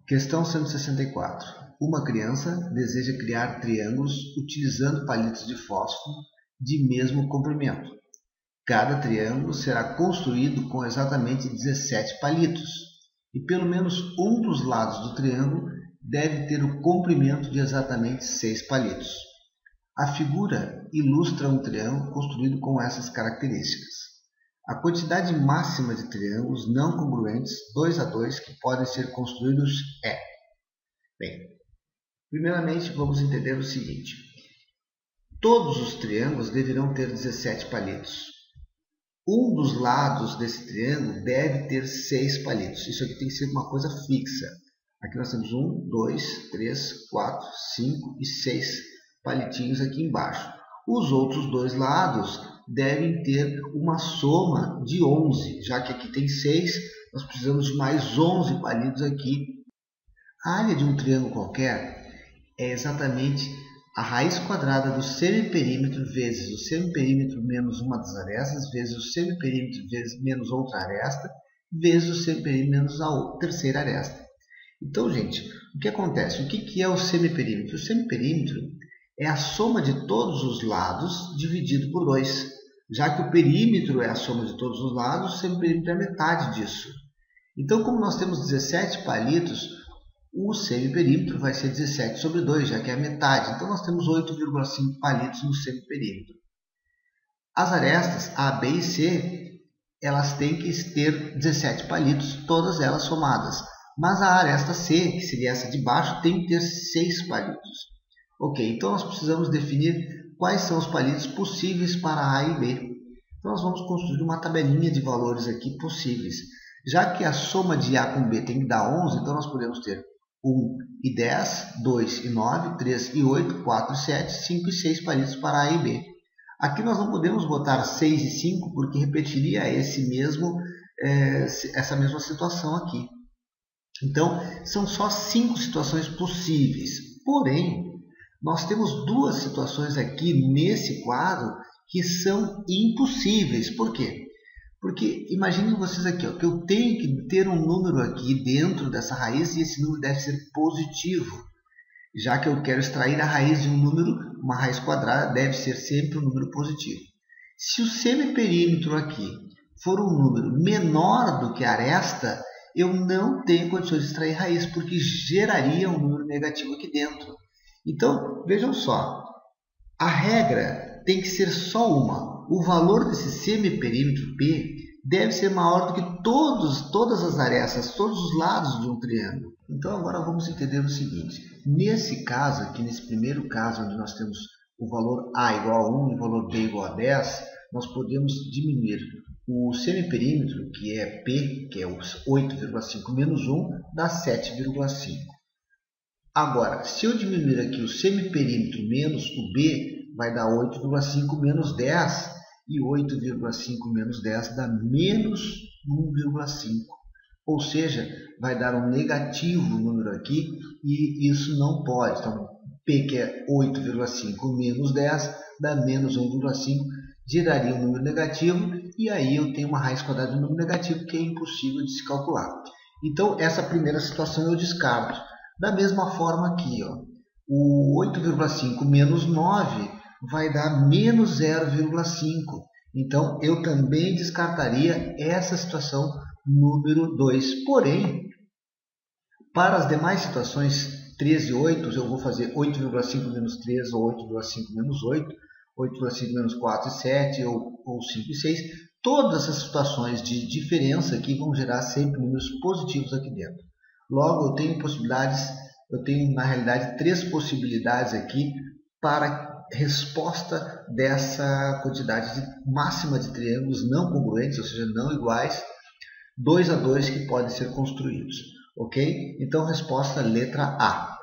Questão 164. Uma criança deseja criar triângulos utilizando palitos de fósforo de mesmo comprimento. Cada triângulo será construído com exatamente 17 palitos e pelo menos um dos lados do triângulo deve ter o comprimento de exatamente 6 palitos. A figura ilustra um triângulo construído com essas características. A quantidade máxima de triângulos não congruentes 2 a 2 que podem ser construídos é... Bem, primeiramente vamos entender o seguinte. Todos os triângulos deverão ter 17 palitos. Um dos lados desse triângulo deve ter 6 palitos. Isso aqui tem que ser uma coisa fixa. Aqui nós temos 1, 2, 3, 4, 5 e 6 palitinhos aqui embaixo. Os outros dois lados devem ter uma soma de 11, já que aqui tem 6, nós precisamos de mais 11 palitos aqui. A área de um triângulo qualquer é exatamente a raiz quadrada do semiperímetro vezes o semiperímetro menos uma das arestas, vezes o semiperímetro menos outra aresta, vezes o semiperímetro menos a terceira aresta. Então, gente, o que acontece? O que é o semiperímetro? O semiperímetro é a soma de todos os lados dividido por 2. Já que o perímetro é a soma de todos os lados, o semiperímetro é a metade disso. Então, como nós temos 17 palitos, o semiperímetro vai ser 17 sobre 2, já que é a metade. Então, nós temos 8,5 palitos no semiperímetro. As arestas A, B e C, elas têm que ter 17 palitos, todas elas somadas. Mas a aresta C, que seria essa de baixo, tem que ter 6 palitos. Ok, então nós precisamos definir quais são os palitos possíveis para A e B. Então nós vamos construir uma tabelinha de valores aqui possíveis. Já que a soma de A com B tem que dar 11, então nós podemos ter 1 e 10, 2 e 9, 3 e 8, 4 e 7, 5 e 6 palitos para A e B. Aqui nós não podemos botar 6 e 5 porque repetiria essa mesma situação aqui. Então, são só 5 situações possíveis. Porém, nós temos duas situações aqui nesse quadro que são impossíveis. Por quê? Porque imaginem vocês aqui, ó, que eu tenho que ter um número aqui dentro dessa raiz e esse número deve ser positivo. Já que eu quero extrair a raiz de um número, uma raiz quadrada deve ser sempre um número positivo. Se o semiperímetro aqui for um número menor do que a aresta, eu não tenho condições de extrair raiz, porque geraria um número negativo aqui dentro. Então, vejam só, a regra tem que ser só uma. O valor desse semiperímetro P deve ser maior do que todas as arestas, todos os lados de um triângulo. Então, agora vamos entender o seguinte. Nesse caso aqui, nesse primeiro caso, onde nós temos o valor A igual a 1 e o valor B igual a 10, nós podemos diminuir o semiperímetro, que é P, que é os 8,5 menos 1, dá 7,5. Agora, se eu diminuir aqui o semiperímetro menos o B, vai dar 8,5 menos 10, e 8,5 menos 10 dá menos 1,5. Ou seja, vai dar um negativo número aqui, e isso não pode. Então, P, que é 8,5 menos 10, dá menos 1,5, geraria um número negativo, e aí eu tenho uma raiz quadrada de um número negativo que é impossível de se calcular. Então, essa primeira situação eu descarto. Da mesma forma aqui, ó, o 8,5 menos 9 vai dar menos 0,5. Então, eu também descartaria essa situação número 2. Porém, para as demais situações 3 e 8, eu vou fazer 8,5 menos 3 ou 8,5 menos 8, 8,5 menos 4 e 7 ou 5 e 6. Todas essas situações de diferença aqui vão gerar sempre números positivos aqui dentro. Logo, eu tenho na realidade 3 possibilidades aqui para resposta dessa quantidade máxima de triângulos não congruentes, ou seja, não iguais, 2 a 2 que podem ser construídos. Ok? Então, resposta letra A.